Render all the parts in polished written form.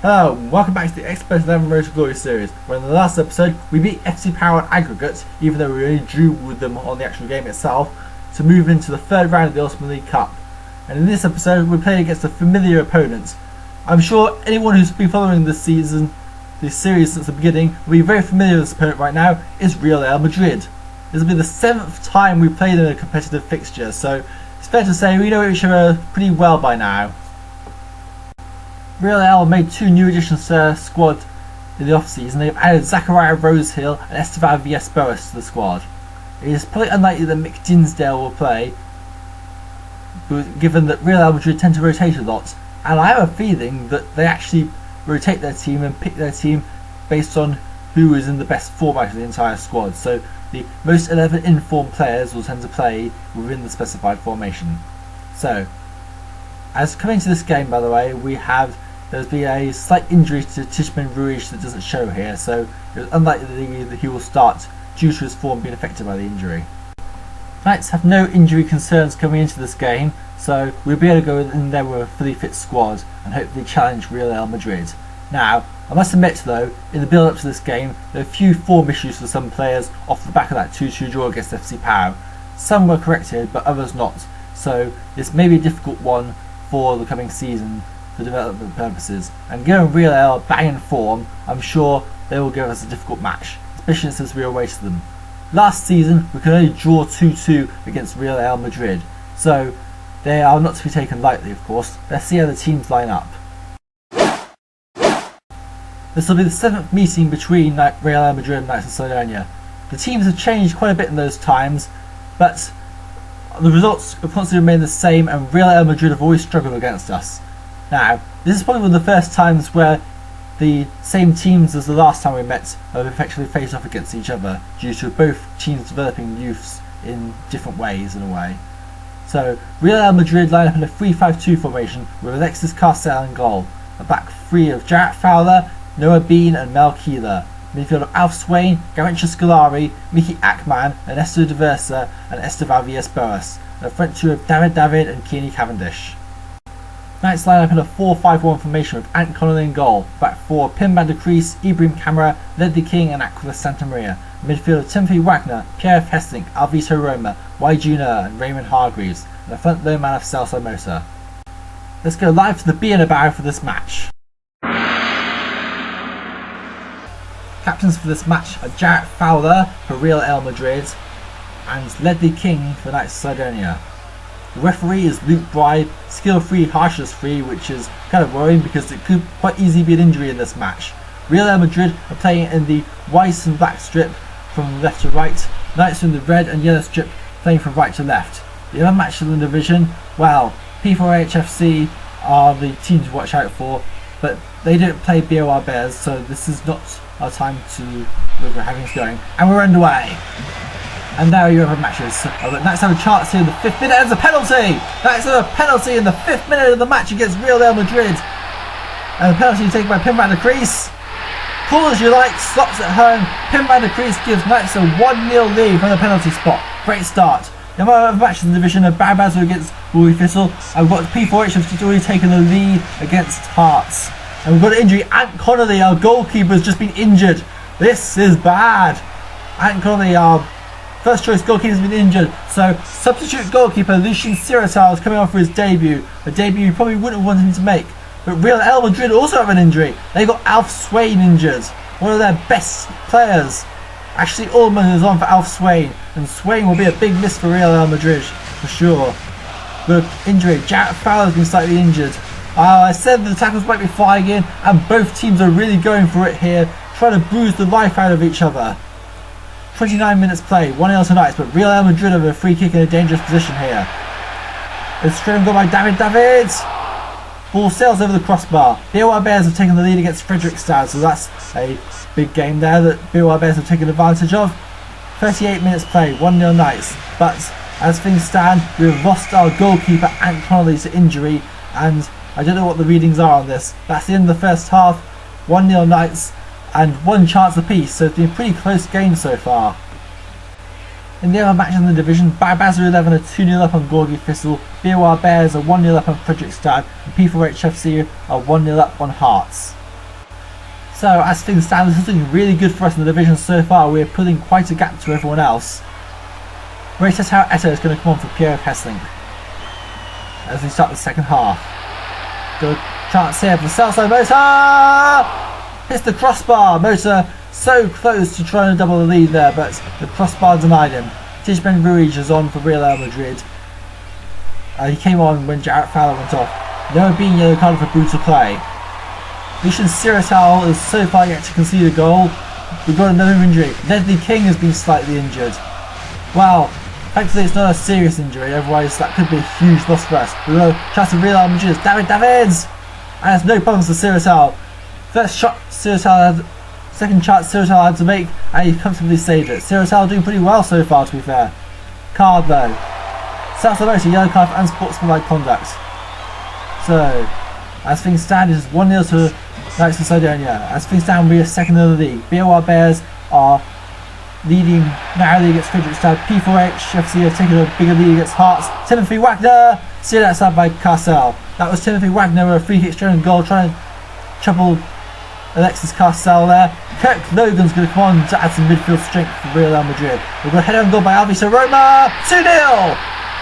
Hello, and welcome back to the Xpert 11 Road to Glory series, where in the last episode we beat FC Power on aggregate, even though we only drew with them on the actual game itself, to move into the third round of the Ultimate League Cup. And in this episode we're playing against a familiar opponent. I'm sure anyone who's been following this series since the beginning will be very familiar with this opponent right now. Is Real Madrid. This will be the 7th time we've played in a competitive fixture, so it's fair to say we know each other pretty well by now. Real made 2 new additions to their squad in the off-season. They've added Zachariah Rosehill and Esteban Villas-Boas to the squad. It is probably unlikely that Mick Dinsdale will play, given that Real Madrid tend to rotate a lot, and I have a feeling that they actually rotate their team and pick their team based on who is in the best format of the entire squad. So the most 11 informed players will tend to play within the specified formation. So, as coming to this game, by the way, there's been a slight injury to Tishman Ruiz that doesn't show here, so it's unlikely that he will start due to his form being affected by the injury. Knights have no injury concerns coming into this game, so we'll be able to go in there with a fully fit squad and hopefully challenge Real Madrid. Now, I must admit though, in the build up to this game, there are a few form issues for some players off the back of that 2-2 draw against FC Power. Some were corrected, but others not, so this may be a difficult one for the coming season for development purposes, and given Real bang in form, I'm sure they will give us a difficult match, especially since we are away to them. Last season we could only draw 2-2 against Real Madrid, so they are not to be taken lightly, of course. Let's see how the teams line up. This will be the 7th meeting between Real Madrid and Knights of Cydonia. The teams have changed quite a bit in those times, but the results have constantly remained the same, and Real Madrid have always struggled against us. Now, this is probably one of the first times where the same teams as the last time we met have effectively faced off against each other, due to both teams developing youths in different ways in a way. So, Real Madrid line up in a 3-5-2 formation with Alexis Carcel in goal. A back three of Jarrett Fowler, Noah Bean and Mel Keeler. Midfield of Alf Swain, Garincha Scolari, Mickey Ackman, Ernesto Diversa and Esteban Villas-Boas. And a front two of David and Keeney Cavendish. Knights line up in a 4-5-1 formation with Ant Connolly in goal. Back four Pim van der Kruis, Ibrahim Qamara, Ledley King and Aquila Santa Maria. Midfield of Timothy Wagner, Pierre Of Hesslink, Alvito Roma, YG Nur and Raymond Hargreaves. And a front low man of Celso Mosa. Let's go live to the Bernabeu for this match. Captains for this match are Jarrett Fowler for Real Madrid and Ledley King for Knights of Cydonia. The referee is Luke Bride, skill free, harshness free, which is kind of worrying because it could quite easily be an injury in this match. Real Madrid are playing in the white and black strip from left to right. Knights are in the red and yellow strip playing from right to left. The other matches in the division, well, P4HFC are the team to watch out for, but they don't play BOR Bears, so this is not our time to look at how things going. And we're underway. And now your other matches. Knights have a chance here in the 5th minute. There's a penalty! Knights have a penalty in the 5th minute of the match against Real Madrid. And the penalty taken by Pim van der Kruis. Cool as you like, slops at home. Pim van der Kruis gives Knights a 1-0 lead from the penalty spot. Great start. The other matches in the division are Barbazo against Woolly Thistle. I've got P4H has already taken the lead against Hearts. And we've got an injury. Ant Connolly, our goalkeeper, has just been injured. This is bad. Ant Connolly, our first choice goalkeeper, has been injured. So substitute goalkeeper Lucien Siratal is coming on for his debut. A debut you probably wouldn't want him to make. But Real Madrid also have an injury. They got Alf Swain injured. One of their best players. Actually, Allman is on for Alf Swain. And Swain will be a big miss for Real Madrid, for sure. The injury. Jarrett Fowler has been slightly injured. I said the tackles might be flying in, and both teams are really going for it here, trying to bruise the life out of each other. 29 minutes play, 1-0 to Knights, but Real Madrid have a free kick in a dangerous position here. It's straight goal by David. Ball sails over the crossbar. BOR Bears have taken the lead against Fredrikstad, so that's a big game there that BOR Bears have taken advantage of. 38 minutes play, 1-0 Knights, but as things stand, we've lost our goalkeeper Ant Connolly to injury, and I don't know what the readings are on this. That's the end of the first half. 1-0 Knights and 1 chance apiece, so it's been a pretty close game so far. In the other matches in the division, Barbazo 11 are 2-0 up on Gorgie Thistle, BOR Bears are 1-0 up on Fredrikstad, and P4HFC are 1-0 up on Hearts. So as things stand, this is looking really good for us in the division so far. We're putting quite a gap to everyone else. Race how Eto is going to come on for Pierre Of Hesslink as we start the second half. Good chance here for Southside Motor! Hits the crossbar. Motor so close to trying to double the lead there, but the crossbar denied him. Tijben Ruiz is on for Real Madrid. He came on when Jarrett Fowler went off. Noah Bean yellow card for brutal play. Lucian Siratal is so far yet to concede a goal. We've got another injury. Ledley King has been slightly injured. Wow, thankfully it's not a serious injury, otherwise that could be a huge loss for us. We've got a chance of Real Madrid. Davids! And there's no problems for Siratal. First shot Siratal had, second chance Siratal had to make, and he comfortably saved it. Siratal doing pretty well so far, to be fair. Card though. South America yellow card for unsportsmanlike conduct. So, as things stand, it is 1-0 to Knights of Cydonia. As things stand, we are second in the league. BOR Bears are leading narrowly against Fredrikstad. P4H FC have taken a bigger lead against Hearts. Timothy Wagner, steered outside by Carcel. That was Timothy Wagner with a free kick straight goal, trying to trouble Alexis Carcel there. Kirk Logan's going to come on to add some midfield strength for Real Madrid. We've got a header on goal by Alvito Roma. 2-0!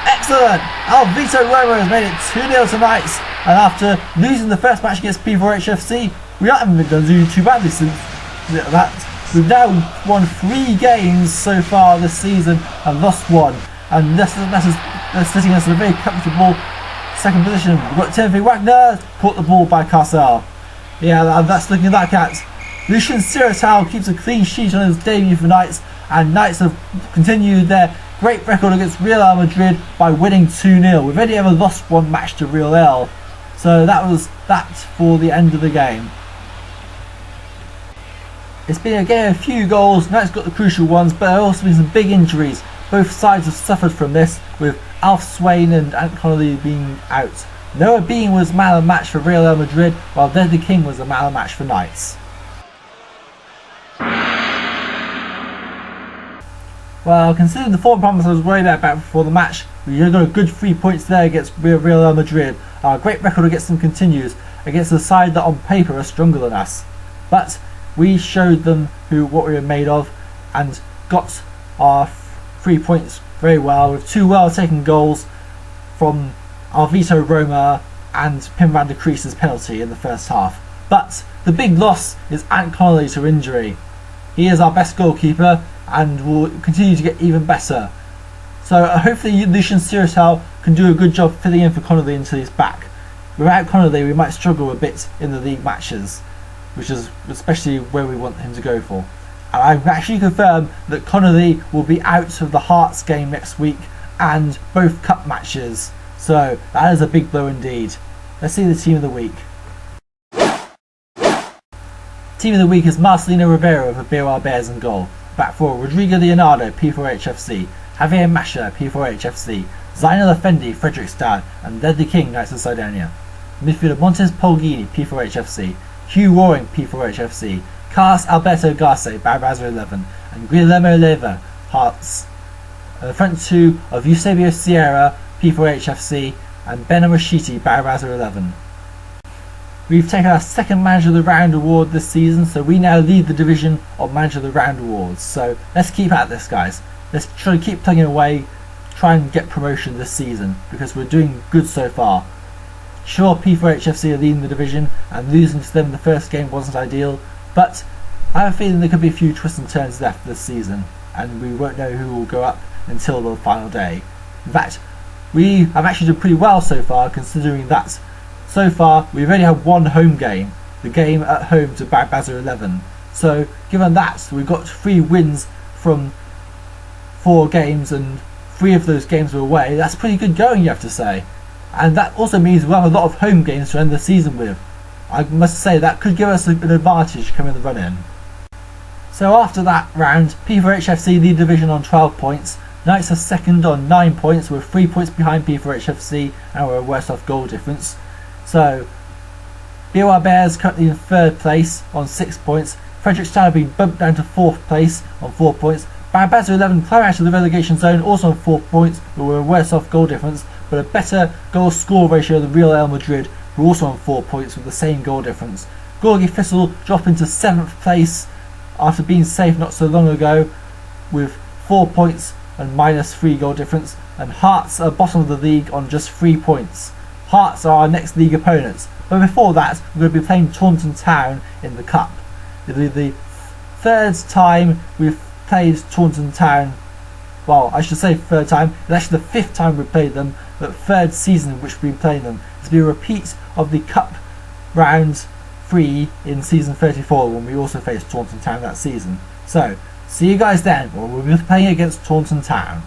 Excellent! Alvito Roma has made it 2-0 tonight, and after losing the first match against P4H FC, we haven't been doing too badly since that. We've now won 3 games so far this season and lost 1, and that's sitting us in a very comfortable second position. We've got Timothy Wagner, caught the ball by Carcel. Yeah, that's looking like that. Lucian Siratal keeps a clean sheet on his debut for Knights, and Knights have continued their great record against Real Madrid by winning 2-0. We've only ever lost 1 match to Real L, so that was that for the end of the game. It's been a game of a few goals. Knights got the crucial ones, but there have also been some big injuries. Both sides have suffered from this, with Alf Swain and Ant Connolly being out. Noah Bean was man of the match for Real Madrid, while Ledley King was the man of the match for Knights. Well, considering the form problems I was worried about before the match, we got a good 3 points there against Real Madrid. Our great record against them continues, against a side that on paper are stronger than us. But we showed them what we were made of, and got our 3 points very well, with 2 well taken goals from Alvito Roma and Pim van der Kruis's penalty in the first half. But the big loss is Ant Connolly to injury. He is our best goalkeeper and will continue to get even better. So hopefully Lucian Siratal can do a good job filling in for Connolly until he's back. Without Connolly we might struggle a bit in the league matches, which is especially where we want him to go for. And I've actually confirmed that Connolly will be out of the Hearts game next week and both cup matches. So that is a big blow indeed. Let's see the team of the week. Team of the week is Marcelino Rivera for BOR Bears in goal. Back four, Rodrigo Leonardo, P4H FC, Javier Masha, P4H FC, Zainal Effendi, Fredrikstad, and Ledley King, Knights of Cydonia. Midfielder Montes Polghini, P4H FC, Hugh Roaring, P4H FC, Carlos Alberto Garce, Barbaza 11, and Guillermo Leva, Hearts. The front two of Eusebio Sierra, P4H FC, and Ben Rashiti, Barbaza 11. We've taken our second Manager of the Round award this season, so we now lead the division of Manager of the Round awards. So let's keep at this, guys. Let's try to keep plugging away, try and get promotion this season, because we're doing good so far. Sure, P4H FC are leading the division, and losing to them in the first game wasn't ideal, but I have a feeling there could be a few twists and turns left this season, and we won't know who will go up until the final day. In fact, we have actually done pretty well so far, considering that so far we've only had one home game, the game at home to Barbaza 11. So given that we've got 3 wins from 4 games and 3 of those games were away, that's pretty good going, you have to say. And that also means we'll have a lot of home games to end the season with. I must say that could give us an advantage coming the run-in. So after that round, P4H FC lead the division on 12 points, Knights are second on 9 points, with 3 points behind P4H FC and we're a worse off goal difference. So BOR Bears currently in 3rd place on 6 points, Fredrikstad have been bumped down to 4th place on 4 points, Barbaza 11 climb out of the relegation zone also on 4 points, but we're a worse off goal difference, but a better goal score ratio than Real Madrid, who are also on 4 points with the same goal difference. Gorgie Thistle drop into 7th place after being safe not so long ago with 4 points and -3 goal difference, and Hearts are bottom of the league on just 3 points. Hearts are our next league opponents, but before that we're going to be playing Taunton Town in the Cup. It'll be the 3rd time we've played Taunton Town. Well, I should say 3rd time. It's actually the 5th time we've played them, but 3rd season in which we've been playing them. It'll be a repeat of the Cup round 3 in season 34 when we also faced Taunton Town that season. So, see you guys then when we'll be playing against Taunton Town.